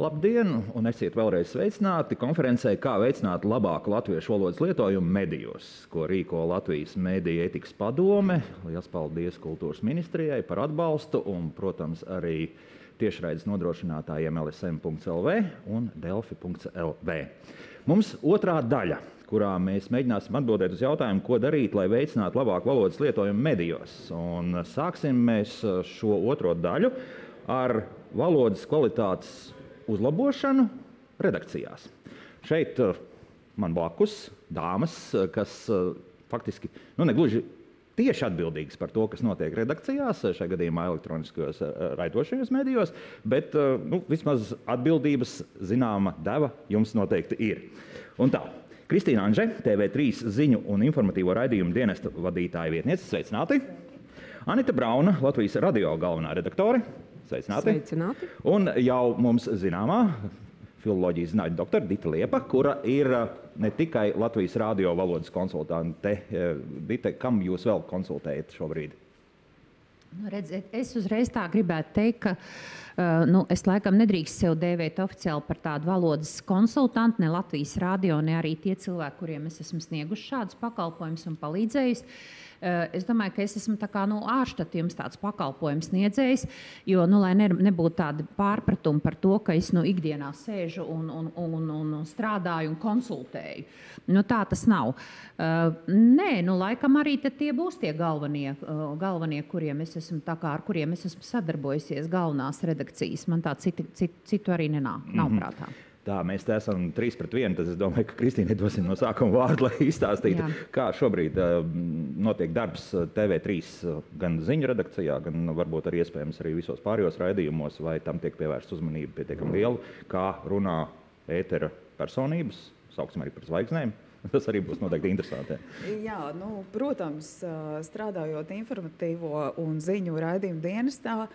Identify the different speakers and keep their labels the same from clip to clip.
Speaker 1: Labdien, un esiet vēlreiz sveicināti konferencē Kā veicināt labāku latviešu valodas lietojumu medijos, ko rīko Latvijas Mēdīju etikas padome. Liels paldies Kultūras ministrijai par atbalstu un, protams, arī tiešraides nodrošinātājiem LSM.lv un Delfi.lv. Mums otrā daļa, kurā mēs mēģināsim atbildēt uz jautājumu, ko darīt, lai veicinātu labāku valodas lietojumu medijos. Un sāksim mēs šo otro daļu ar valodas kvalitātes uzlabošanu redakcijās. Šeit man blakus dāmas, kas faktiski negluži tieši atbildīgas par to, kas notiek redakcijās, šajā gadījumā elektroniskajos raidošajos medijos, bet vismaz atbildības zināma deva jums noteikti ir. Un tā, Kristīna Anže, TV3 ziņu un informatīvo raidījumu dienesta vadītāja vietniece, sveicināti. Anita Brauna, Latvijas radio galvenā redaktore. Sveicināti.
Speaker 2: Sveicināti. Un
Speaker 1: jau mums zināmā filoloģijas zinātņu doktora Dita Liepa, kura ir ne tikai Latvijas radio valodas konsultante. Dita, kam jūs vēl konsultējat šobrīd?
Speaker 2: Redziet, es uzreiz tā gribētu teikt, ka es laikam nedrīkst sev dēvēt oficiāli par tādu valodas konsultantu, ne Latvijas radio, ne arī tie cilvēki, kuriem es esmu snieguši šādus pakalpojumus un palīdzējis. Es domāju, ka es esmu ārštatu jums tāds pakalpojums sniedzējs, jo, lai nebūtu tādi pārpratumi par to, ka es ikdienā sēžu un strādāju un konsultēju. Tā tas nav. Nē, laikam arī tie būs tie galvenie, kuriem es esmu, ar kuriem es esmu sadarbojusies, galvenās redakcijas. Man tā citu arī nav prātā.
Speaker 1: Tā, mēs te esam 3-1, tad es domāju, ka Kristīnai dosim no sākuma vārdu, lai izstāstītu, kā šobrīd notiek darbs TV3 gan ziņu redakcijā, gan varbūt arī iespējams arī visos pārējos raidījumos, vai tam tiek pievērsta uzmanība pietiekami liela, kā runā ētera personības, sauksim arī par zvaigznēm. Tas arī būs noteikti interesanti.
Speaker 3: Jā, protams, strādājot informatīvo un ziņu raidījumu dienestā,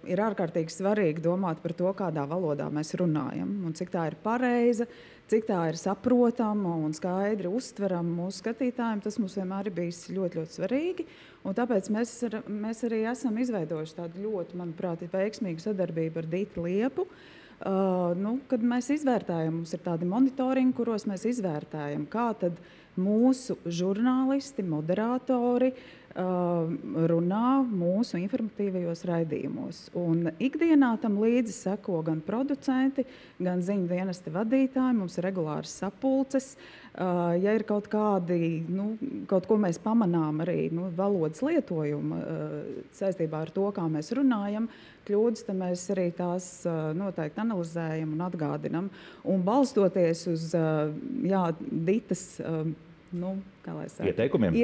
Speaker 3: ir ārkārtīgi svarīgi domāt par to, kādā valodā mēs runājam, un cik tā ir pareiza, cik tā ir saprotama un skaidri uztverama mūsu skatītājiem. Tas mums vienmēr ir bijis ļoti, ļoti svarīgi, un tāpēc mēs arī esam izveidojuši tādu ļoti, manuprāt, veiksmīgu sadarbību ar Ditu Liepu. Kad mēs izvērtējam, mums ir tādi monitoringi, kuros mēs izvērtējam, kā tad mūsu žurnālisti, moderatori runā mūsu informatīvajos raidījumos. Un ikdienā tam līdzi seko gan producenti, gan ziņu dienesta vadītāji, mums ir regulāras sapulces. Ja ir kaut kādi, kaut ko mēs pamanām arī valodas lietojuma saistībā ar to, kā mēs runājam, kļūdas, tad mēs arī tās noteikti analizējam un atgādinam. Un balstoties uz Ditas
Speaker 1: ieteikumiem,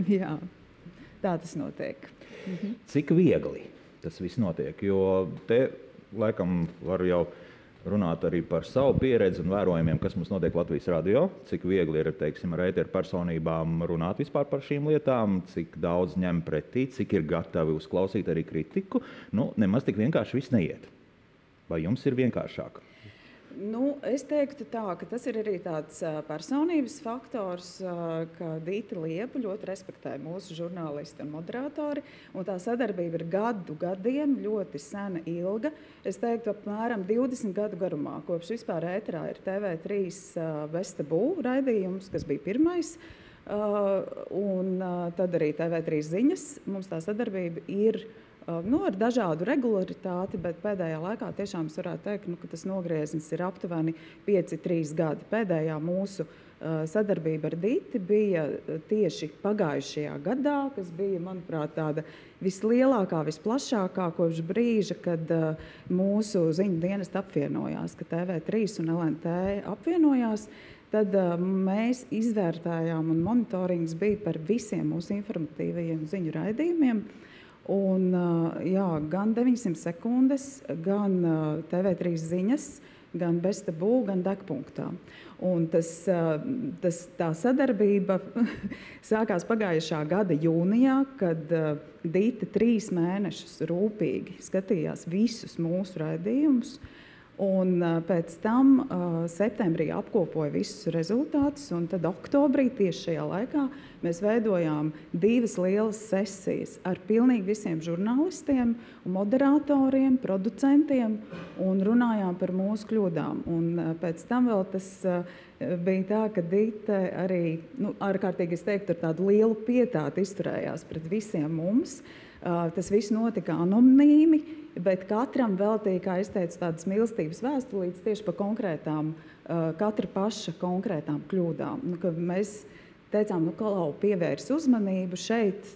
Speaker 3: jā. Tā tas notiek.
Speaker 1: Cik viegli tas viss notiek? Jo te laikam varu jau runāt arī par savu pieredzi un vērojumiem, kas mums notiek Latvijas radio. Cik viegli ir, teiksim, ar ēteru personībām runāt vispār par šīm lietām, cik daudz ņem pretī, cik ir gatavi uzklausīt arī kritiku. Nemaz tik vienkārši viss neiet. Vai jums ir vienkāršāk?
Speaker 3: Es teiktu tā, ka tas ir arī tāds personības faktors, ka Dita Liepa ļoti respektē mūsu žurnālisti un moderatori, un tā sadarbība ir gadiem, ļoti sena, ilga. Es teiktu, apmēram 20 gadu garumā, kopš vispār ēterā ir TV3 Bez tabū raidījums, kas bija pirmais, un tad arī TV3 ziņas. Mums tā sadarbība ir ar dažādu regularitāti, bet pēdējā laikā tiešām es varētu teikt, ka tas nogrieznis ir aptuveni 5-3 gadi. Pēdējā mūsu sadarbība ar Diti bija tieši pagājušajā gadā, kas bija, manuprāt, tāda vislielākā, visplašākā kopš brīža, kad mūsu ziņu dienesti apvienojās, ka TV3 un LNT apvienojās. Tad mēs izvērtējām un monitorings bija par visiem mūsu informatīvajiem ziņu raidījumiem. Un, gan 900 sekundes, gan TV3 ziņas, gan Bez tabū, gan Degpunktā. Un tā sadarbība sākās pagājušā gada jūnijā, kad Dita 3 mēnešus rūpīgi skatījās visus mūsu raidījumus. Un pēc tam septembrī apkopoja visus rezultātus, un tad oktobrī tieši šajā laikā mēs veidojām 2 lielas sesijas ar pilnīgi visiem žurnālistiem, moderatoriem, producentiem un runājām par mūsu kļūdām. Un pēc tam vēl tas bija tā, ka Dite arī, ārkārtīgi es teiktu, ar tādu lielu pietātu izturējās pret visiem mums. Tas viss notika anonīmi, bet katram veltīja, kā es teicu, tādas mīlestības vēstulītes tieši par konkrētām, katra paša konkrētām kļūdām. Mēs teicām, Klau, pievērs uzmanību šeit,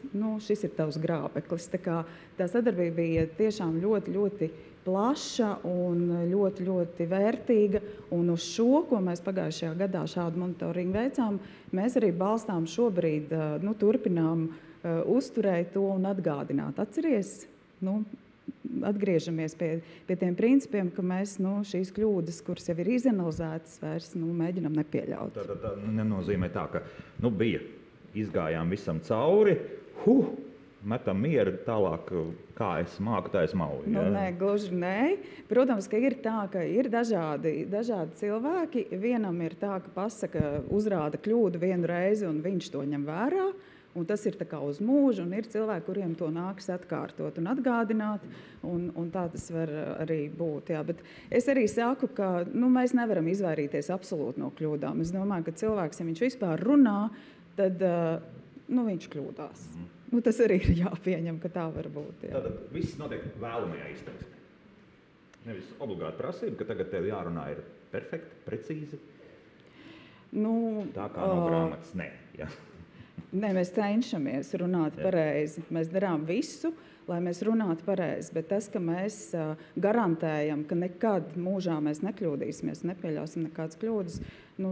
Speaker 3: šis ir tavs grābeklis. Tā sadarbība bija tiešām ļoti, ļoti plaša un ļoti, ļoti vērtīga. Un uz šo, ko mēs pagājušajā gadā šādu monitoringu veicām, mēs arī balstām šobrīd, turpinām uzturēt to un atgādināt. Atceries, atgriežamies pie tiem principiem, ka mēs šīs kļūdas, kuras jau ir izanalizētas, vairs mēģinām nepieļaut.
Speaker 1: Tā nenozīmē tā, ka bija, izgājām visam cauri, metam mieru tālāk, kā es māku, tā es mauju. Ja?
Speaker 3: Nē, gluži nē. Protams, ka ir tā, ka ir dažādi cilvēki. Vienam ir tā, ka pasaka, uzrāda kļūdu vienu reizi un viņš to ņem vērā. Un tas ir tā kā uz mūžu, un ir cilvēki, kuriem to nākas atkārtot un atgādināt, un tā tas var arī būt. Jā. Bet es arī saku, ka mēs nevaram izvairīties absolūti no kļūdām. Es domāju, ka cilvēks, ja viņš vispār runā, tad viņš kļūdās. Tas arī ir jāpieņem, ka tā var būt. Jā.
Speaker 1: Tātad viss notiek vēlamajā izteiksmē. Nevis obligāti prasība, ka tagad tev jārunā ir perfekti, precīzi. Tā kā no grāmatas, nē. Ja.
Speaker 3: Nē, mēs cenšamies runāt pareizi. Mēs darām visu, lai mēs runātu pareizi. Bet tas, ka mēs garantējam, ka nekad mūžā mēs nekļūdīsimies, nepieļausim nekādas kļūdas,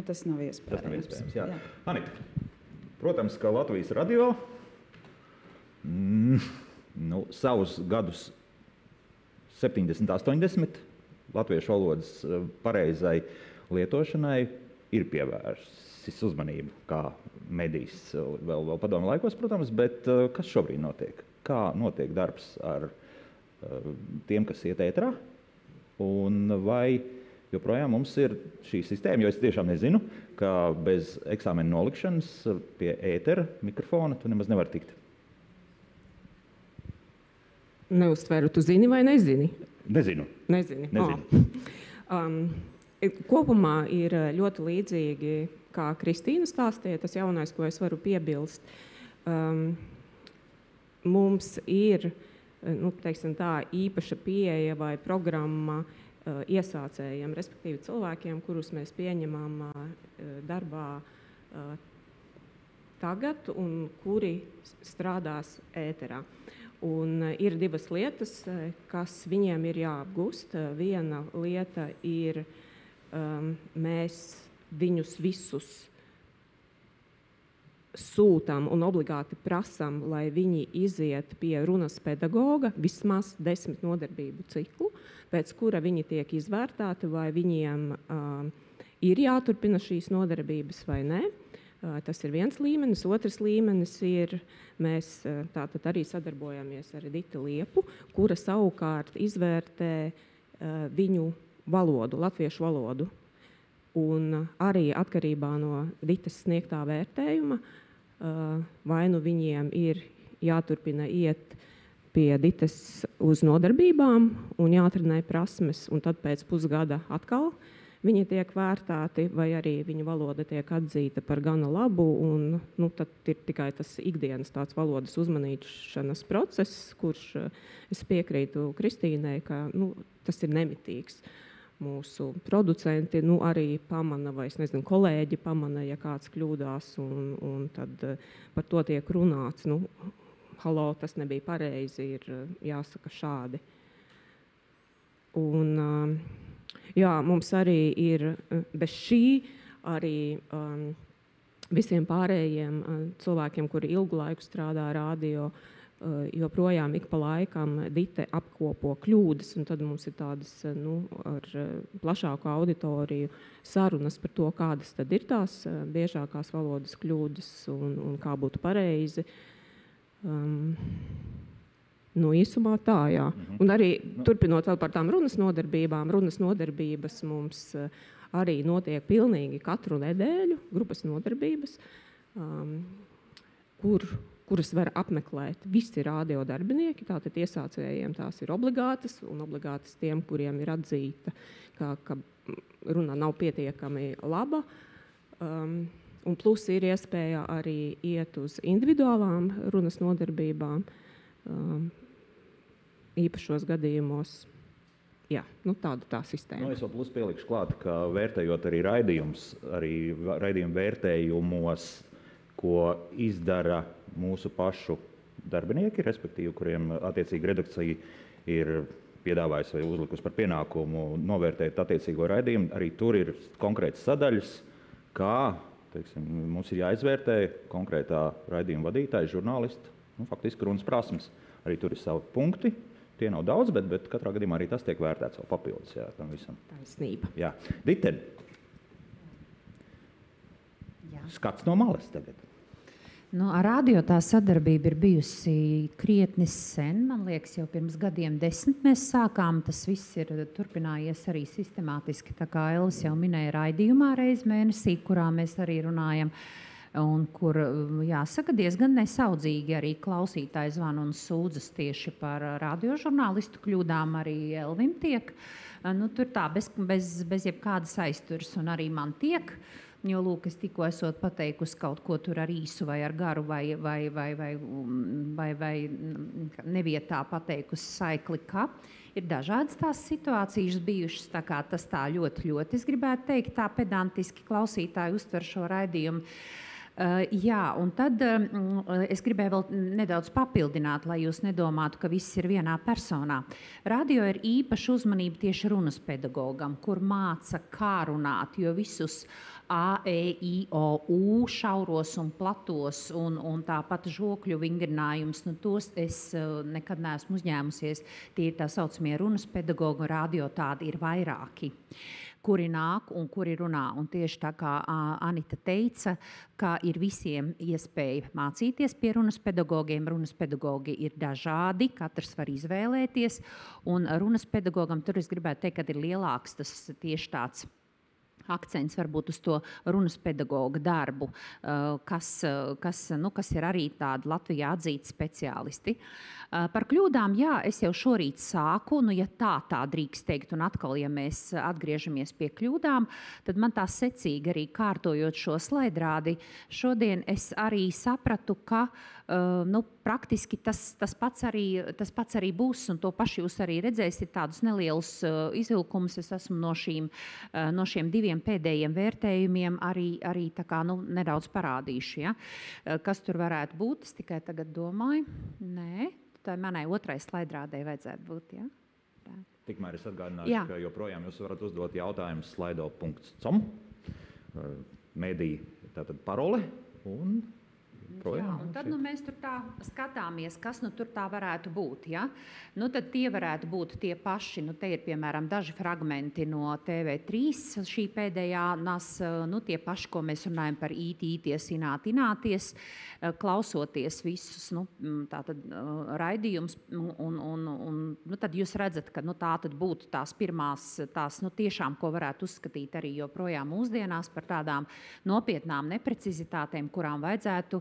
Speaker 3: tas nav iespējams.
Speaker 1: Tas nav iespējams, jā. Anita, protams, ka Latvijas radio savus gadus 70, 80 latviešu valodas pareizai lietošanai ir pievērsis uzmanību, kā medijs vēl padomu laikos, protams, bet kas šobrīd notiek? Kā notiek darbs ar tiem, kas iet ēterā? Un vai joprojām mums ir šī sistēma, jo es tiešām nezinu, ka bez eksāmena nolikšanas pie ētera mikrofona tu nemaz nevar tikt.
Speaker 4: Neuztveru, tu zini vai nezini?
Speaker 1: Nezinu.
Speaker 4: Kopumā ir ļoti līdzīgi, kā Kristīna stāstīja, tas jaunais, ko es varu piebilst. Mums ir teiksim tā, īpaša pieeja vai programma iesācējiem, respektīvi cilvēkiem, kurus mēs pieņemam darbā tagad un kuri strādās ēterā. Un ir divas lietas, kas viņiem ir jāapgūst. Viena lieta ir, mēs viņus visus sūtam un obligāti prasam, lai viņi iziet pie runas pedagoga vismaz 10 nodarbību ciklu, pēc kura viņi tiek izvērtāti, vai viņiem ir jāturpina šīs nodarbības vai nē. Tas ir viens līmenis. Otrs līmenis ir, mēs tātad arī sadarbojamies ar Ditu Liepu, kura savukārt izvērtē viņu valodu, latviešu valodu. Un arī atkarībā no Ditas sniegtā vērtējuma, vai nu viņiem ir jāturpina iet pie Ditas uz nodarbībām un jātrenē prasmes, un tad pēc pusgada atkal viņi tiek vērtāti, vai arī viņu valoda tiek atzīta par gana labu, un tad ir tikai tas ikdienas tāds valodas uzmanīšanas process, kurš es piekrītu Kristīnai, ka tas ir nemitīgs. Mūsu producenti arī pamana, vai es nezinu, kolēģi pamana, ja kāds kļūdās, un tad par to tiek runāts. Halo, tas nebija pareizi, ir jāsaka šādi. Un mums arī ir bez šī arī visiem pārējiem cilvēkiem, kuri ilgu laiku strādā radio, joprojām ik pa laikam Dite apkopo kļūdas, un tad mums ir tādas ar plašāku auditoriju sarunas par to, kādas tad ir tās biežākās valodas kļūdas un kā būtu pareizi. Nu, īsumā tā, jā. Un arī turpinot vēl par tām runas nodarbībām, runas nodarbības mums arī notiek pilnīgi katru nedēļu, grupas nodarbības, kuras var apmeklēt visi radio darbinieki, tātad iesācējiem tās ir obligātas, un obligātas tiem, kuriem ir atzīta, ka runa nav pietiekami laba. Un plus ir iespēja arī iet uz individuālām runas nodarbībām, īpašos gadījumos. Jā, nu tāda tā sistēma.
Speaker 1: Es vēl plus pielikšu klāt, ka vērtējot arī raidījumu vērtējumos, ko izdara mūsu pašu darbinieki, respektīvi, kuriem attiecīgi redakcija ir piedāvājusi vai uzlikusi par pienākumu novērtēt attiecīgo raidījumu. Arī tur ir konkrētas sadaļas, kā mums ir jāizvērtē konkrētā raidījuma vadītāja, žurnālista, faktiski runas prasmes. Arī tur ir savi punkti. Tie nav daudz, bet katrā gadījumā arī tas tiek vērtēts vēl papildus tam visam.
Speaker 4: Taisnība.
Speaker 1: Jā. Diteni, skats no malas tagad.
Speaker 2: Ar radio tā sadarbība ir bijusi krietni sen. Man liekas, jau pirms gadiem 10 mēs sākām. Tas viss ir turpinājies arī sistemātiski. Tā kā Elvis jau minēja raidījumā reiz mēnesī, kurā mēs arī runājam. Un kur, jāsaka, diezgan nesaudzīgi arī klausītāji zvana un sūdzas tieši par radiožurnālistu kļūdām arī Elvim tiek. Tur tā bez jebkādas aizturas un arī man tiek. Jo, lūk, es tikko esot pateikusi kaut ko tur ar īsu vai ar garu vai nevietā pateikusi saikli, ka ir dažādas tās situācijas bijušas, tā kā tas tā ļoti, es gribētu teikt, tā pedantiski klausītāji uztver šo raidījumu. Jā, un tad es gribēju vēl nedaudz papildināt, lai jūs nedomātu, ka viss ir vienā personā. Radio ir īpaša uzmanība tieši runas pedagogam, kur māca, kā runāt, jo visus A, E, I, O, U šauros un platos un tāpat žokļu vingrinājums, tos es nekad neesmu uzņēmusies. Tie ir tā saucamie runas pedagogi, radio tādi ir vairāki, kuri nāk un kuri runā. Un tieši tā kā Anita teica, ka ir visiem iespēja mācīties pie runas pedagogiem. Runas pedagogi ir dažādi, katrs var izvēlēties. Un runas pedagogam tur es gribētu teikt, ka ir lielāks tas tieši tāds akcents varbūt uz to runas pedagoga darbu, kas ir arī tādi Latvijā atzīti speciālisti. Par kļūdām, jā, es jau šorīt sāku, ja tā drīkst teikt, un atkal, ja mēs atgriežamies pie kļūdām, tad man tā secīgi arī kārtojot šo slaidrādi, šodien es arī sapratu, ka praktiski tas pats arī būs, un to paši jūs arī redzēsiet tādus nelielus izvilkumus. Es esmu no šiem 2 pēdējiem vērtējumiem arī tā kā nedaudz parādīšu. Ja? Kas tur varētu būt? Es tikai tagad domāju. Nē, tā manai otrai slaidrādei vajadzētu būt. Ja?
Speaker 1: Tikmēr es atgādināšu, ka joprojām jūs varat uzdot jautājumus slido.com, mediju, tātad parole un projām.
Speaker 2: Jā, un tad mēs tur tā skatāmies, kas tur tā varētu būt. Ja? Tad tie varētu būt tie paši. Te ir, piemēram, daži fragmenti no TV3, šī pēdējā nas, tie paši, ko mēs runājam par īties, ināties, klausoties visus tātad raidījums. Un tad jūs redzat, ka tā tad būtu tās pirmās, tiešām, ko varētu uzskatīt arī joprojām mūsdienās par tādām nopietnām neprecizitātēm, kurām vajadzētu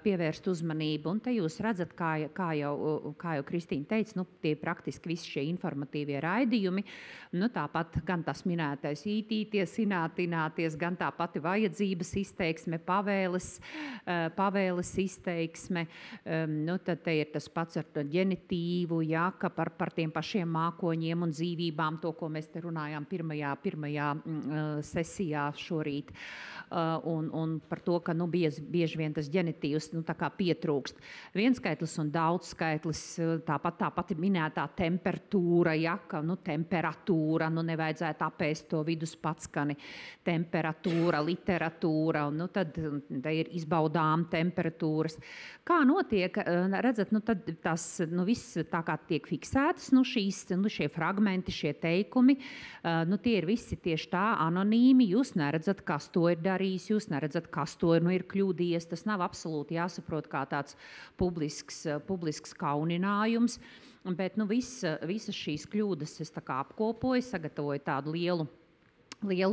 Speaker 2: pievērst uzmanību. Un te jūs redzat, kā jau Kristīna teica, tie praktiski visi šie informatīvie raidījumi. Tāpat gan tas minētais ītīties, ināties, gan tā pati vajadzības izteiksme, pavēles izteiksme. Tad te ir tas pats ar ģenitīvu, ja, ka par tiem pašiem mākoņiem un dzīvībām, to, ko mēs te runājām pirmajā sesijā šorīt. Un par to, ka bieži vien tas ģenitīvs tā kā pietrūkst. Vienskaitlis un daudzskaitlis, tāpat minētā temperatūra, ja, ka temperatūra, nevajadzētu apēst to viduspackani, temperatūra, literatūra, un tad ir izbaudām temperatūras. Kā notiek, redzat, tad tas viss tā kā tiek fiksētas, šie fragmenti, šie teikumi, tie ir visi tieši tā anonīmi, jūs neredzat, kas to ir darījis, jūs neredzat, kas to ir kļūdījies, tas nav absolūti absolūti jāsaprot kā tāds publisks kauninājums. Bet visas šīs kļūdas es tā kā apkopoju, sagatavoju tādu lielu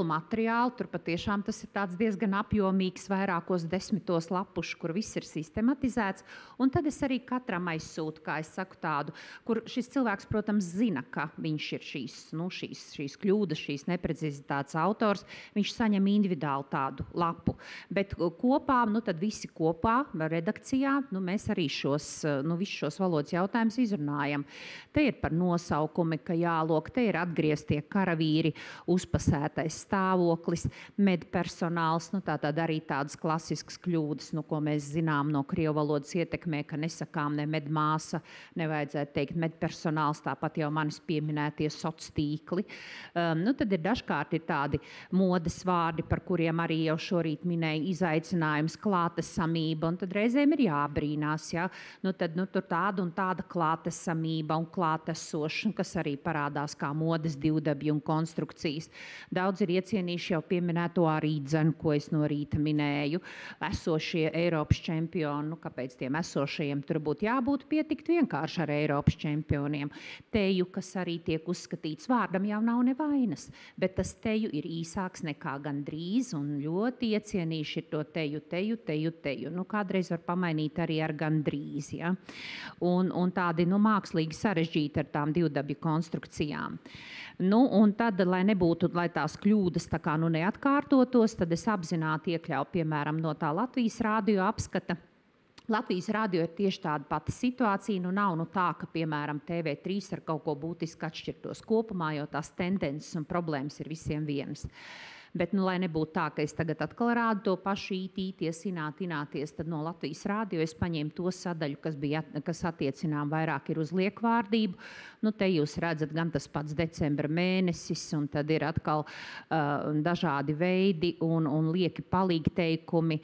Speaker 2: materiālu. Tur patiešām tas ir diezgan apjomīgs, vairākos 10 lapušu, kur viss ir sistematizēts. Un tad es arī katram aizsūtu, kā es saku, tādu, kur šis cilvēks, protams, zina, ka viņš ir šīs kļūdas, šīs neprecizitātes autors. Viņš saņem individuāli tādu lapu. Bet kopā, tad visi kopā redakcijā, mēs arī visus šos valodas jautājumus izrunājam. Te ir par nosaukumi, ka jālok, te ir atgrieztie karavīri, uzpasēta stāvoklis, medpersonāls, tātad arī tādas klasiskas kļūdas, ko mēs zinām no krievu valodas ietekmē, ka nesakām ne medmāsa, nevajadzētu teikt medpersonāls, tāpat jau manis pieminētie sociāltīkli. Tad ir dažkārt ir tādi modes vārdi, par kuriem arī jau šorīt minēja izaicinājums, klātesamība, un tad reizēm ir jābrīnās, ja? Tad tur tāda un tāda klātesamība un klātesoša, kas arī parādās kā modes divdabji un konstrukcijas. Daudz ir iecienījuši jau pieminēto Arīdzenu, ko es no rīta minēju. Esošie Eiropas čempioni, kāpēc tiem esošajiem tur būtu jābūt pietikt vienkārši ar Eiropas čempioniem. Teju, kas arī tiek uzskatīts, vārdam jau nav nevainas, bet tas teju ir īsāks nekā gandrīz, un ļoti iecienījuši ir to teju. Kādreiz var pamainīt arī ar gandrīz, ja? Un tādi mākslīgi sarežģīti ar tām divdabju konstrukcijām. Un tad, lai tās kļūdas tā kā neatkārtotos, tad es apzināti iekļauju, piemēram, no tā Latvijas rādio apskata. Latvijas rādio ir tieši tāda pati situācija, nav tā, ka, piemēram, TV3 ar kaut ko būtiski atšķirtos kopumā, jo tās tendences un problēmas ir visiem vienas. Bet, lai nebūtu tā, ka es tagad atkal rādu to pašu ināties, tad no Latvijas rādio es paņēmu to sadaļu, kas attiecinām vairāk ir uz liekvārdību. Te jūs redzat gan tas pats decembra mēnesis, un tad ir atkal dažādi veidi un lieki palīgteikumi.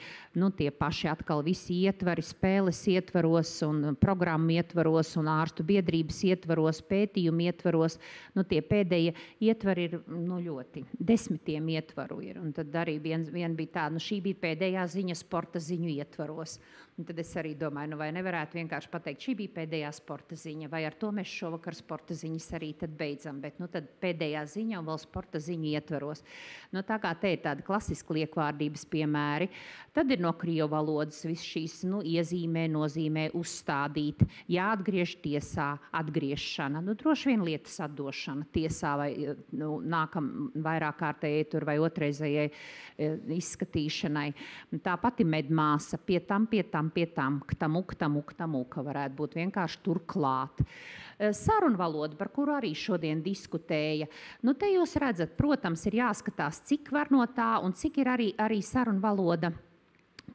Speaker 2: Tie paši atkal visi ietvari, spēles ietvaros un programmu ietvaros un ārstu biedrības ietvaros, pētījumu ietvaros. Tie pēdējie ietvari ir ļoti 10 ietvaru ir. Un tad arī vien bija tāda, šī bija pēdējā ziņa sporta ziņu ietvaros. Un tad es arī domāju, vai nevarētu vienkārši pateikt, šī bija pēdējā sporta ziņa, vai ar to mēs šovakar sporta ziņas arī tad beidzam, bet tad pēdējā ziņa un vēl sporta ziņu ietvaros. Tā kā te ir tādi klasiski liekvārdības piemēri, tad ir no krievu valodas viss šīs iezīmē, nozīmē, uzstādīt, jāatgriež tiesā, atgriešana, droši vien lietas atdošana tiesā vai nākam vairāk kārtējai tur vai otrreizējai izskatīšanai. Tā pati medmāsa pie tam, ka varētu būt vienkārši turklāt. Sarunvaloda, par kuru arī šodien diskutēja. Te jūs redzat, protams, ir jāskatās, cik var no tā un cik ir arī sarunvaloda.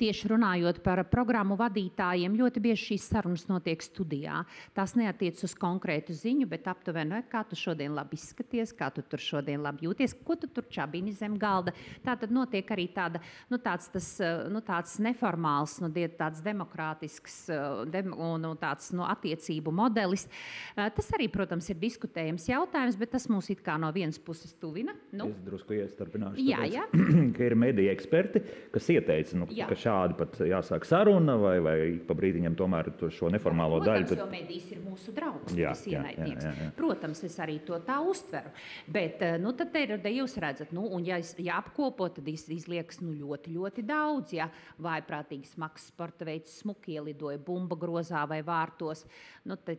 Speaker 2: Tieši runājot par programmu vadītājiem, ļoti bieži šīs sarunas notiek studijā. Tās neatiec uz konkrētu ziņu, bet aptuveni, kā tu šodien labi izskaties, kā tu tur šodien labi jūties, ko tu tur čabini zem galda. Tā tad notiek arī tāds neformāls, tāds demokrātisks un tāds attiecību modelis. Tas arī, protams, ir diskutējams jautājums, bet tas mūs it kā no vienas puses tuvina.
Speaker 1: Es drusku iestarpināšu,
Speaker 2: jā.
Speaker 1: Ka ir mediju eksperti, kas ieteica, ka šādi pat jāsāk saruna vai pa brīdiņam tomēr šo neformālo daļu.
Speaker 2: Protams, jo medijs ir mūsu draugs, ienaidnieks. Protams, es arī to tā uztveru. Bet, tad te jūs redzat, un ja apkopo, tad izliekas ļoti, ļoti daudz, ja vājprātīgi smags sporta veids, smuki ielidoja bumba grozā vai vārtos,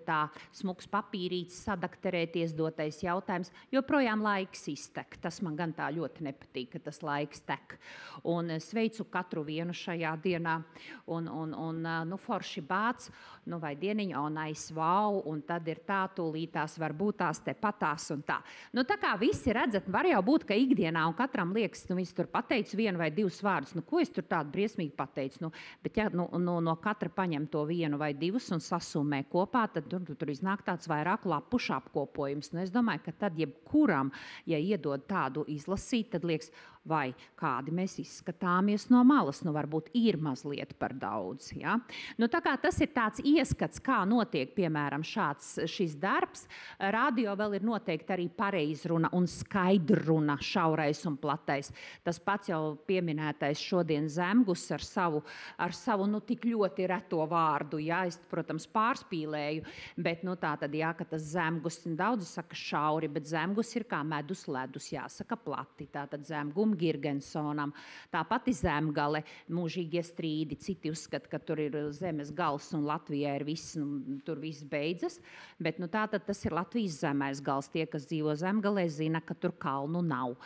Speaker 2: tā smuks papīrīts, sadakterēties dotais jautājums, joprojām laiks iztek. Tas man gan tā ļoti nepatīk, ka tas laiks tek. Un sveicu katru vienu šajā dienā, un forši bāc, vai dieniņa, wow, un tad ir tā, tūlītās var būt tās te patās un tā. Tā kā visi redzat, var jau būt, ka ikdienā un katram liekas, viņš tur pateicu vienu vai divus vārdus, ko es tur tādu briesmīgi pateicu, bet ja no katra paņem to vienu vai divus un sasumē kopā, tad tur iznāk tāds vairāk lapušu apkopojums. Es domāju, ka tad jebkuram, ja iedod tādu izlasīt, tad liekas, vai kādi mēs izskatāmies no malas. Nu, varbūt ir mazliet par daudz. Ja? Nu, tā kā tas ir tāds ieskats, kā notiek, piemēram, šis darbs. Radio vēl ir noteikti arī pareizruna un skaidrruna, šaurais un platais. Tas pats jau pieminētais šodien Zemgus ar savu nu, tik ļoti reto vārdu. Ja? Es, protams, pārspīlēju, bet nu, tā tad, jā, ka tas Zemgus, daudzi saka šauri, bet Zemgus ir kā medus ledus, jāsaka plati. Tātad Zemgum Girgensonam, tā pati Zemgale, mūžīgie strīdi, citi uzskata, ka tur ir zemes gals un Latvijā ir viss, nu, tur viss beidzas, bet nu, tātad tas ir Latvijas zemais gals. Tie, kas dzīvo Zemgalē, zina, ka tur kalnu nav.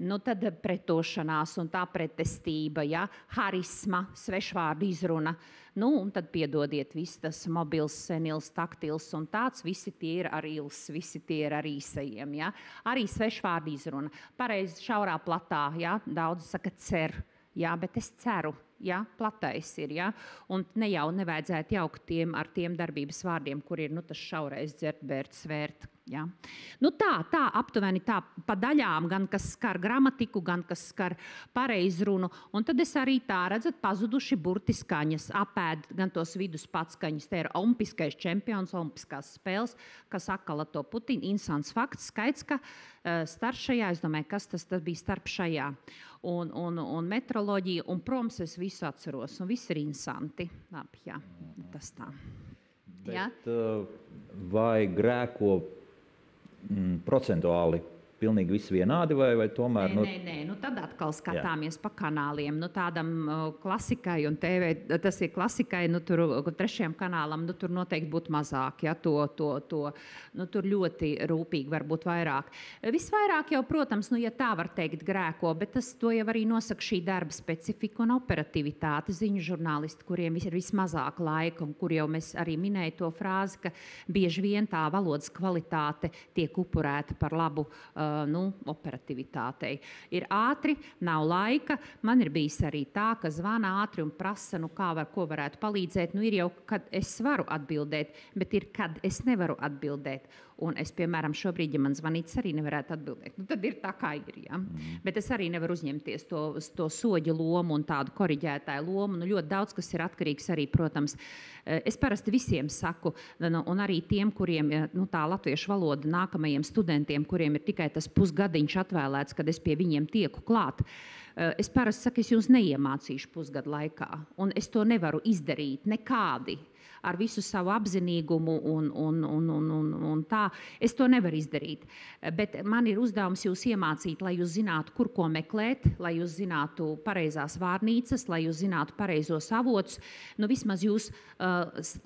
Speaker 2: Nu, tad pretošanās un tā pretestība, ja? Harisma, svešvārdu izruna, nu, un tad piedodiet, viss tas mobils, senils, taktils un tāds, visi tie ir ar ils, visi tie ir ar īsajiem, ja? Arī svešvārdu izruna. Pareizi šaurā platā, ja? Daudzi saka cer, ja? Bet es ceru. Ja, platais ir, ja? Un ne jau nevajadzētu jaukt ar tiem darbības vārdiem, kur ir nu, tas šaurais dzert, bērt, svērt. Ja? Nu, tā aptuveni tā pa daļām, gan kas skar gramatiku, gan kas skar pareizrunu. Un tad es arī tā redzat, pazuduši burti skaņas, apēd gan tos vidus patskaņas. Te ir olimpiskais čempions, olimpiskās spēles, kas akala to Putina. Insants fakts, skaits, ka starp šajā, es domāju, kas tas bija starp šajā. Un metroloģija, un proms es visu atceros, un viss ir insanti. Labi, jā, tas tā.
Speaker 1: Bet,
Speaker 2: ja?
Speaker 1: Vai grēko procentuāli pilnīgi viss vienādi, vai tomēr...
Speaker 2: Nē, nu tad atkal skatāmies pa kanāliem. Nu, tādam klasikai un TV, tas ir klasikai, nu tur trešajam kanālam, nu tur noteikti būtu mazāk, ja, nu tur ļoti rūpīgi varbūt vairāk. Visvairāk jau, protams, nu ja tā var teikt grēko, bet to jau arī nosaka šī darba specifika un operativitāte. Ziņu žurnālisti, kuriem ir vismazāk laika un kur jau mēs arī minēja to frāzi, ka bieži vien tā valodas kvalitāte tiek upurēta par labu operativitātei. Ir ātri, nav laika. Man ir bijis arī tā, ka zvana ātri un prasa, ko varētu palīdzēt. Nu, ir jau, kad es varu atbildēt, bet ir, kad es nevaru atbildēt. Un es, piemēram, šobrīd, ja man zvanīts, arī nevarētu atbildēt. Nu, tad ir tā, kā ir. Ja? Bet es arī nevaru uzņemties to soģa lomu un tādu koriģētāju lomu. Nu, ļoti daudz, kas ir atkarīgs arī, protams, es parasti visiem saku, un arī tiem, kuriem tā latviešu valoda nākamajiem studentiem, kuriem ir tikai tas pusgadiņš atvēlēts, kad es pie viņiem tieku klāt. Es parasti saku, es jūs neiemācīšu pusgadu laikā, un es to nevaru izdarīt nekādi. Ar visu savu apzinīgumu un tā. Es to nevaru izdarīt. Bet man ir uzdevums jūs iemācīt, lai jūs zinātu, kur ko meklēt, lai jūs zinātu pareizās vārnīcas, lai jūs zinātu pareizos avotus. Nu, vismaz jūs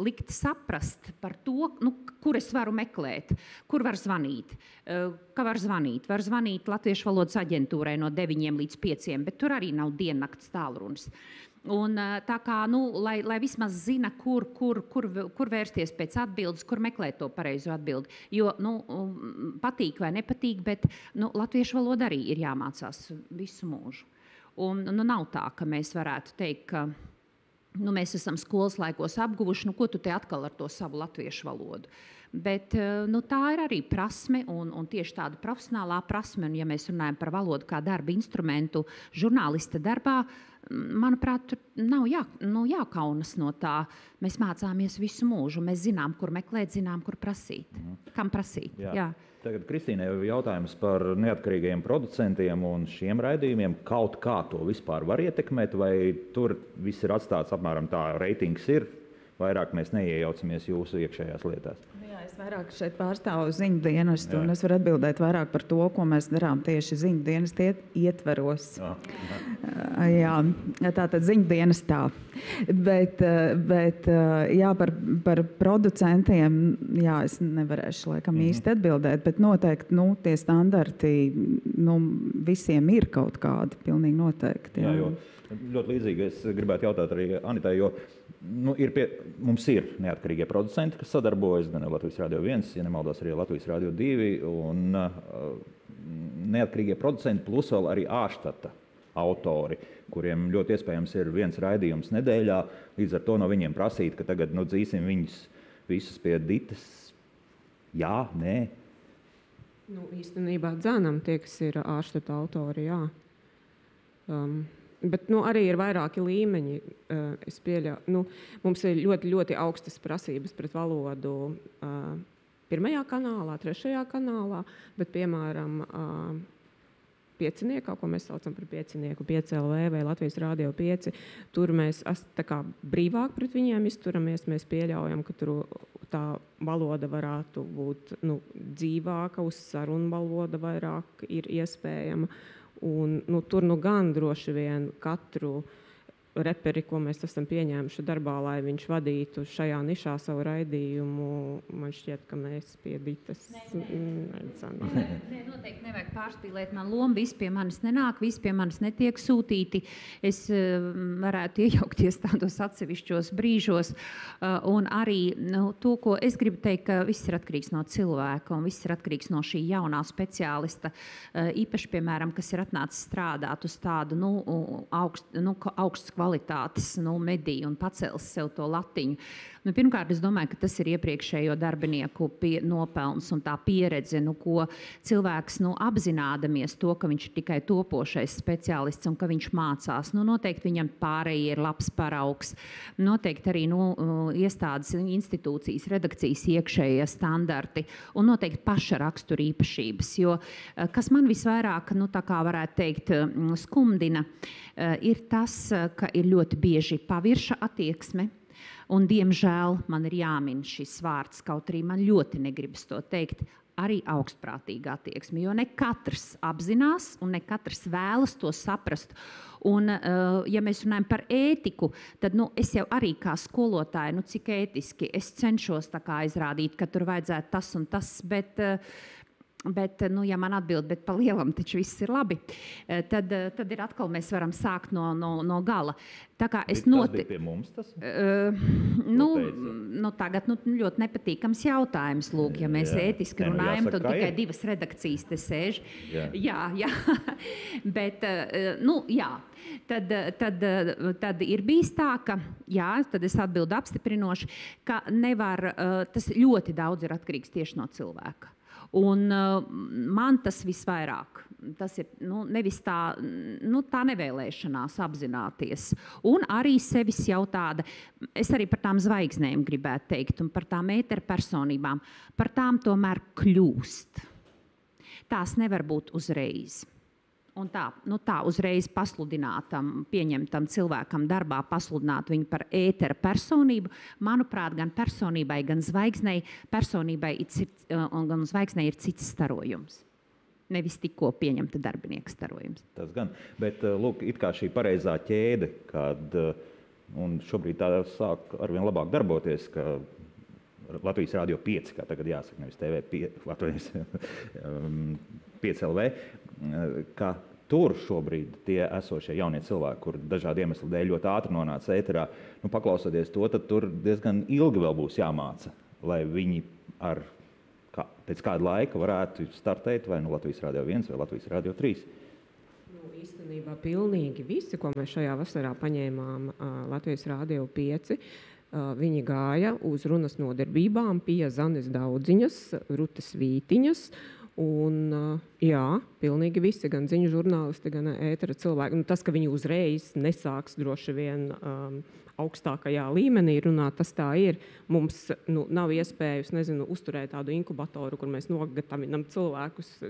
Speaker 2: likt saprast par to, kur es varu meklēt, kur var zvanīt. Kā var zvanīt? Var zvanīt Latviešu valodas aģentūrai no 9 līdz 5, bet tur arī nav diennakts tālrunis. Un, tā kā, lai vismaz zina, kur vērsties pēc atbildes, kur meklēt to pareizo atbildi. Jo, patīk vai nepatīk, bet latviešu valoda arī ir jāmācās visu mūžu. Un nav tā, ka mēs varētu teikt, ka mēs esam skolas laikos apguvuši, ko tu te atkal ar to savu latviešu valodu. Bet tā ir arī prasme un tieši tāda profesionālā prasme. Un, ja mēs runājam par valodu kā darba instrumentu žurnālista darbā, manuprāt, nav jākaunas no tā. Mēs mācāmies visu mūžu. Mēs zinām, kur meklēt, zinām, kur prasīt. Kam prasīt? Jā.
Speaker 1: Tagad Kristīnai jautājums par neatkarīgajiem producentiem un šiem raidījumiem. Kaut kā to vispār var ietekmēt, vai tur viss ir atstāts apmēram tā, reitings ir, vairāk mēs neiejaucamies jūsu iekšējās lietās?
Speaker 3: Jā, es vairāk šeit pārstāvu ziņu dienestu, un es varu atbildēt vairāk par to, ko mēs darām tieši ziņu dienestu ietveros. Jā, tātad ziņu dienestā. Bet jā, par producentiem, jā, es nevarēšu laikam īsti atbildēt, bet noteikti, tie standarti, visiem ir kaut kādi, pilnīgi noteikti.
Speaker 1: Jā, jo ļoti līdzīgi es gribētu jautāt arī Anitai, jo mums ir neatkarīgie producenti, kas sadarbojas gan ar Latvijas Rādio 1, ja nemaldos arī Latvijas Rādio 2, un neatkarīgie producenti plus vēl arī ārštata autori, kuriem ļoti iespējams ir viens raidījums nedēļā, līdz ar to no viņiem prasīt, ka tagad dzīsim viņus visus pie ditas. Jā, nē?
Speaker 4: Īstenībā dzanam tie, kas ir ārštata autori, jā. Bet arī ir vairāki līmeņi. Es pieļauju, mums ir ļoti, ļoti augstas prasības pret valodu pirmajā kanālā, trešajā kanālā, bet, piemēram, pieciniekā, ko mēs saucam par piecinieku, 5LV vai Latvijas Rādio 5, tur mēs tā kā brīvāk pret viņiem izturamies. Mēs pieļaujam, ka tur tā valoda varētu būt dzīvāka, uz sarunu valoda vairāk ir iespējama. Un, tur gan droši vien katru reperi, ko mēs esam pieņēmuši darbā, lai viņš vadītu šajā nišā savu raidījumu, man šķiet, ka mēs pie Ditas nedzam.
Speaker 2: Nē, noteikti nevajag pārspīlēt. Man loma viss pie manis nenāk, viss pie manis netiek sūtīti. Es varētu iejaukties tādos atsevišķos brīžos. Un arī to, ko es gribu teikt, ka viss ir atkarīgs no cilvēka un viss ir atkarīgs no šī jaunā speciālista. Īpaši, piemēram, kas ir atnācis strādāt uz tādu augsts kvalitātes mediju un pacels sev to latiņu. Pirmkārt, es domāju, ka tas ir iepriekšējo darbinieku nopelns un tā pieredze, ko cilvēks apzinādamies to, ka viņš ir tikai topošais speciālists un ka viņš mācās. Noteikti viņam pārējie ir labs paraugs. Noteikti arī iestādes, institūcijas, redakcijas iekšējie standarti un noteikti paša rakstura īpašības. Jo kas man visvairāk, tā kā varētu teikt, skumdina, ir tas, ka ir ļoti bieži pavirša attieksme. Un, diemžēl, man ir jāmin šis vārds, kaut arī man ļoti negribas to teikt, arī augstprātīga attieksme, jo ne katrs apzinās un ne katrs vēlas to saprast. Un, ja mēs runājam par ētiku, tad es jau arī kā skolotāja, cik ētiski es cenšos tā kā izrādīt, ka tur vajadzētu tas un tas, bet ja man atbild, bet pa lielam taču viss ir labi, tad ir atkal mēs varam sākt no gala. Tā kā es
Speaker 1: tas bija pie mums tas?
Speaker 2: Tagad ļoti nepatīkams jautājums, lūk, ja mēs ētiski runājam, tad tikai divas redakcijas te sēž. Jā. Bet, jā. Tad ir bijis tā, ka, jā, tad es atbildu apstiprinoši, ka nevar, tas ļoti daudz ir atkarīgs tieši no cilvēka. Un man tas visvairāk, tas ir nevis tā nevēlēšanās apzināties. Un arī sevis jau tāda, es arī par tām zvaigznēm gribētu teikt, un par tām ētera personībām, par tām tomēr kļūst. Tās nevar būt uzreiz. Un tā uzreiz pasludinātam, pieņemtam cilvēkam darbā, pasludināt viņu par ētera personību. Manuprāt, gan personībai, gan zvaigznei, gan zvaigznei ir cits starojums. Nevis tikko pieņemta darbinieka starojums.
Speaker 1: Tas gan, bet lūk, it kā šī pareizā ķēde, kad, un šobrīd tā sāk arvien labāk darboties, ka Latvijas Rādio 5, kā tagad jāsaka, nevis TV, Latvijas 5LV, ka tur šobrīd tie esošie jaunie cilvēki, kur dažādi iemesli dēļ ļoti ātri nonāca ēterā, paklausoties to, tad tur diezgan ilgi vēl būs jāmāca, lai viņi pēc kāda laika varētu startēt vai Latvijas Rādio 1 vai Latvijas Rādio 3.
Speaker 4: Īstenībā pilnīgi visi, ko mēs šajā vasarā paņēmām Latvijas Rādio 5, viņi gāja uz runas nodarbībām pie Zanes Daudziņas, Rutas Vītiņas, un jā, pilnīgi visi, gan ziņu žurnālisti, gan ētera cilvēki. Tas, ka viņi uzreiz nesāks droši vien augstākajā līmenī runāt, tas tā ir. Mums nav iespējas, uzturēt tādu inkubatoru, kur mēs nogatavinam cilvēkus,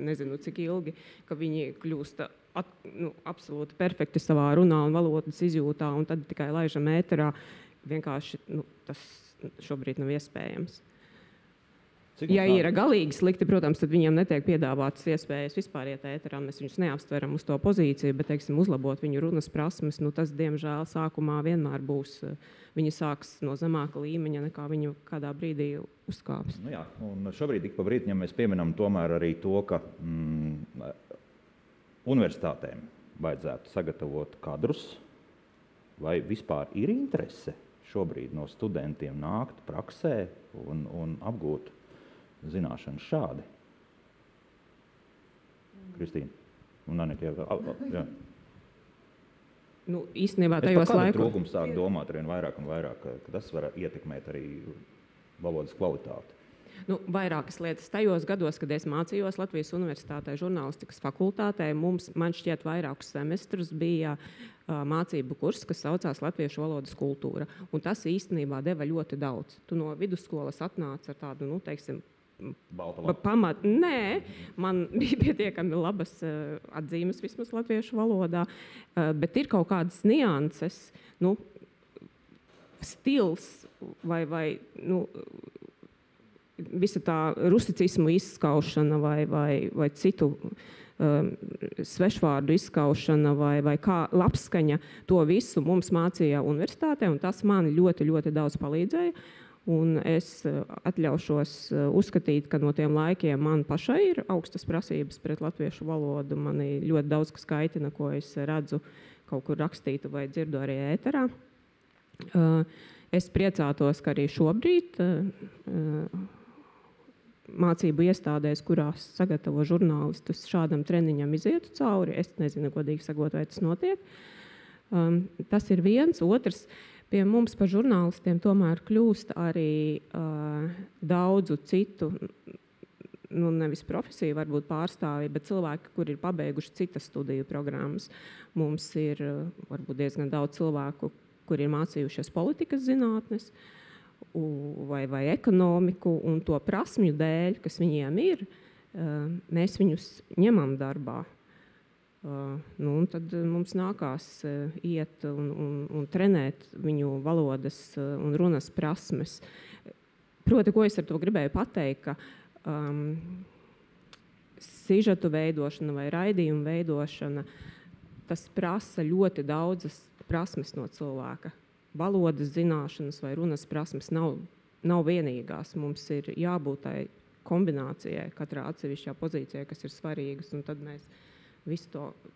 Speaker 4: cik ilgi, ka viņi kļūst absolūti perfekti savā runā un valodas izjūtā, un tad tikai laižam ēterā. Vienkārši tas šobrīd nav iespējams. Ja ir galīgi slikti, protams, tad viņiem netiek piedāvātas iespējas vispār iet ēterā. Mēs viņus neapstveram uz to pozīciju, bet, uzlabot viņu runas prasmes, tas, diemžēl, sākumā vienmēr būs. Viņi sāks no zemāka līmeņa, nekā viņi kādā brīdī uzkāps.
Speaker 1: Jā, un šobrīd ik pa brīdim, ja mēs pieminam tomēr arī to, ka universitātēm vajadzētu sagatavot kadrus, vai vispār ir interese šobrīd no studentiem nākt praksē un apgūt zināšanas šādi. Kristīna un Anita, jā.
Speaker 4: Īstenībā tajos laikos.
Speaker 1: Trūkums sāk domāt arvien vairāk un vairāk, ka tas var ietekmēt arī valodas kvalitāti.
Speaker 4: vairākas lietas. Tajos gados, kad es mācījos Latvijas Universitātē žurnālistikas fakultātē, man šķiet vairākus semestrus bija mācību kurs, kas saucās Latviešu valodas kultūra. Un tas īstenībā deva ļoti daudz. Tu no vidusskolas atnāc ar tādu, teiksim, Nē, man bija pietiekami labas atzīmes vismaz latviešu valodā, bet ir kaut kādas nianses, stils vai visa tā rusticismu izskaušana vai citu svešvārdu izskaušana vai kā labskaņa, to visu mums mācīja universitātē, un tas man ļoti, ļoti daudz palīdzēja. Un es atļaušos uzskatīt, ka no tiem laikiem man pašai ir augstas prasības pret latviešu valodu. Mani ļoti daudz kas kaitina, ko es redzu kaut kur rakstītu vai dzirdu arī ēterā. Es priecātos, ka arī šobrīd mācību iestādēs, kurās sagatavo žurnālistus, šādam treniņam izietu cauri. Es nezinu, godīgi sakot, vai tas notiek. Tas ir viens. Otrs, pie mums par žurnālistiem tomēr kļūst arī daudzu citu, nevis profesiju varbūt pārstāvji, bet cilvēki, kur ir pabeiguši citas studiju programmas. Mums ir varbūt diezgan daudz cilvēku, kur ir mācījušies politikas zinātnes vai ekonomiku, un to prasmju dēļ, kas viņiem ir, mēs viņus ņemam darbā. Tad mums nākās iet un trenēt viņu valodas un runas prasmes. Proti, ko es ar to gribēju pateikt, ka sižetu veidošana vai raidījumu veidošana, tas prasa ļoti daudzas prasmes no cilvēka. Valodas zināšanas vai runas prasmes nav vienīgās. Mums ir jābūt tai kombinācijai, katrā atsevišķā pozīcijā, kas ir svarīgas, un tad mēs visu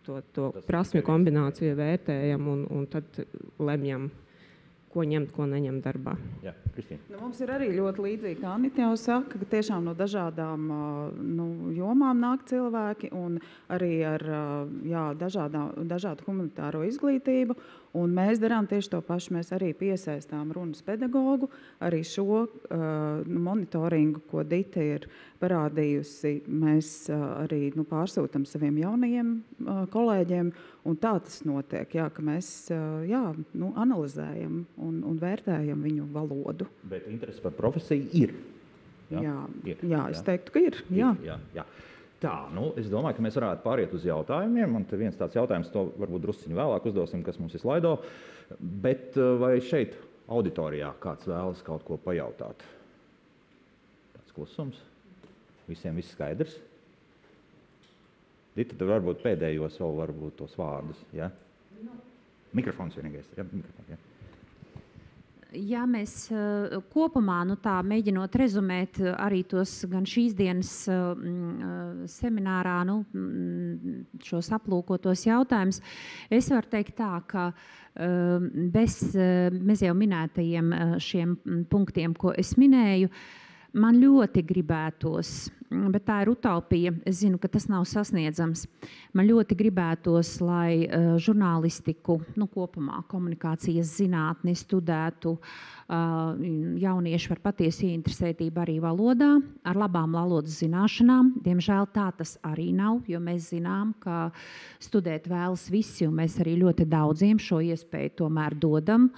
Speaker 4: to prasmju kombināciju vērtējam un tad lemjam, ko ņemt, ko neņemt darbā.
Speaker 1: Jā, Kristīna.
Speaker 3: Mums ir arī ļoti līdzīgi, kā Anita jau saka, ka tiešām no dažādām jomām nāk cilvēki un arī ar dažādu humanitāro izglītību. Un mēs darām tieši to pašu. Mēs arī piesaistām runas pedagogu, arī šo monitoringu, ko Dita ir parādījusi, mēs arī pārsūtam saviem jaunajiem kolēģiem, un tā tas notiek, ka mēs analizējam un vērtējam viņu valodu.
Speaker 1: Bet interesi par profesiju ir.
Speaker 3: Jā, es teiktu, ka ir. Jā.
Speaker 1: Tā, es domāju, ka mēs varētu pāriet uz jautājumiem. Man te viens tāds jautājums, to varbūt drusciņu vēlāk uzdosim, kas mums ir slaido. Bet vai šeit auditorijā kāds vēlas kaut ko pajautāt? Tāds klusums. Visiem viss skaidrs. Dita, tev varbūt pēdējos vēl varbūt tos vārdus. Ja? Mikrofons vienīgais. Ja? Mikrofons, ja.
Speaker 2: Ja mēs kopumā tā mēģinot rezumēt arī tos gan šīs dienas seminārā šos aplūkotos jautājumus, es varu teikt tā, ka bez mēs jau minētajiem šiem punktiem, ko es minēju, man ļoti gribētos, bet tā ir utopija, es zinu, ka tas nav sasniedzams, man ļoti gribētos, lai žurnālistiku, kopumā komunikācijas zinātni studētu jaunieši ar patiesu ieinteresētību arī valodā, ar labām valodas zināšanām. Diemžēl tā tas arī nav, jo mēs zinām, ka studēt vēlas visi, un mēs arī ļoti daudziem šo iespēju tomēr dodam.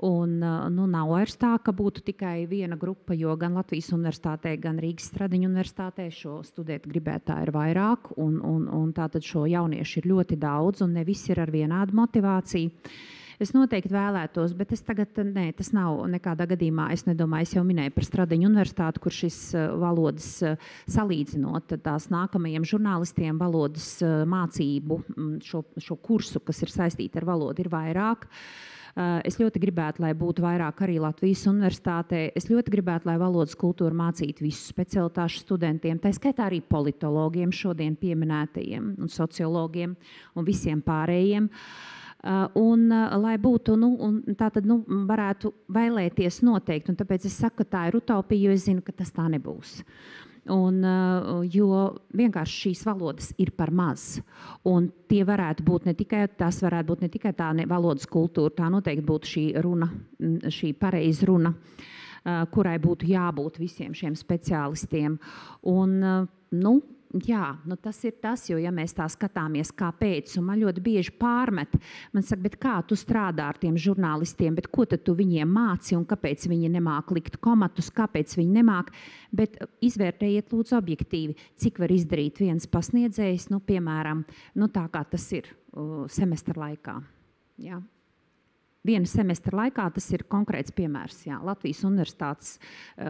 Speaker 2: Un nav vairs tā, ka būtu tikai viena grupa, jo gan Latvijas universitātē, gan Rīgas Stradiņu universitātē šo studēt gribētāji ir vairāk, un tātad šo jauniešu ir ļoti daudz, un ne visi ir ar vienādu motivāciju. Es noteikti vēlētos, bet es tagad, tas nav nekādā gadījumā, es nedomāju, es jau minēju par Stradiņu universitāti, kur šis valodas salīdzinot tās nākamajiem žurnālistiem valodas mācību, šo kursu, kas ir saistīti ar valodu, ir vairāk. Es ļoti gribētu, lai būtu vairāk arī Latvijas universitātē. Es ļoti gribētu, lai valodas kultūru mācītu visus specialitāšu studentiem, tā skaitā arī politologiem šodien pieminētajiem un sociologiem un visiem pārējiem. Un lai būtu, tātad varētu vēlēties noteikti, un tāpēc es saku, ka tā ir utopija, jo es zinu, ka tas tā nebūs. Jo vienkārši šīs valodas ir par maz. Un tās varētu būt ne tikai tā valodas kultūra, tā noteikti būtu šī runa, šī pareizruna. kurai būtu jābūt visiem šiem speciālistiem. Un, jā, tas ir tas, jo ja mēs tā skatāmies, kāpēc, un man ļoti bieži pārmet, man saka, bet kā tu strādā ar tiem žurnālistiem, bet ko tad tu viņiem māci, un kāpēc viņi nemāk likt komatus, kāpēc viņi nemāk, bet izvērtējiet lūdzu objektīvi, cik var izdarīt viens pasniedzējs, piemēram, tā kā tas ir semestra laikā. Jā. Viena semestra laikā tas ir konkrēts piemērs Latvijas Universitātes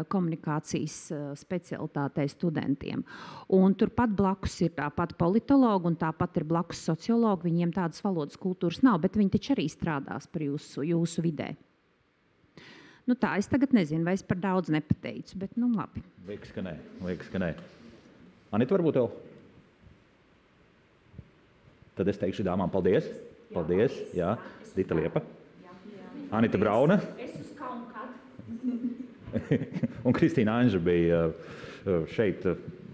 Speaker 2: komunikācijas specialitātei studentiem. Un turpat blakus ir tāpat politologi un tāpat ir blakus sociologi. Viņiem tādas valodas kultūras nav, bet viņi taču arī strādās par jūsu vidē. Tā, es tagad nezinu, vai es par daudz nepateicu, bet labi.
Speaker 1: Liekas, ka nē. Anita, varbūt tev? Tad es teikšu dāmām paldies. Paldies. Jā. Dita Liepa. Anita Brauna.
Speaker 2: Es uz kaunu kad.
Speaker 1: Un Kristīna Anža bija šeit,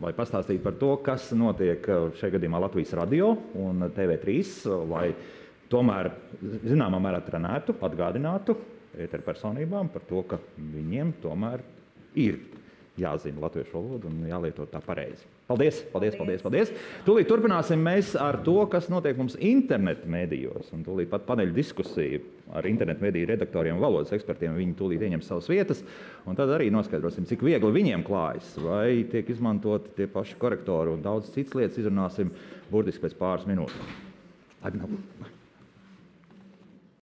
Speaker 1: lai pastāstītu par to, kas notiek šajā gadījumā Latvijas radio un TV3, lai tomēr zināmā mērā trenētu, atgādinātu ēteru personībām par to, ka viņiem tomēr ir jāzina latviešu valodu un jālieto tā pareizi. Paldies. Tūlīt turpināsim mēs ar to, kas notiek mums internetu medijos. Un tūlīt pat paneļu diskusiju ar internetu mediju redaktoriem un valodas ekspertiem. Viņi tūlīt ieņem savas vietas. Un tad arī noskaidrosim, cik viegli viņiem klājas. Vai tiek izmantoti tie paši korektori un daudz citas lietas izrunāsim burtiski pēc pāris minūtēm.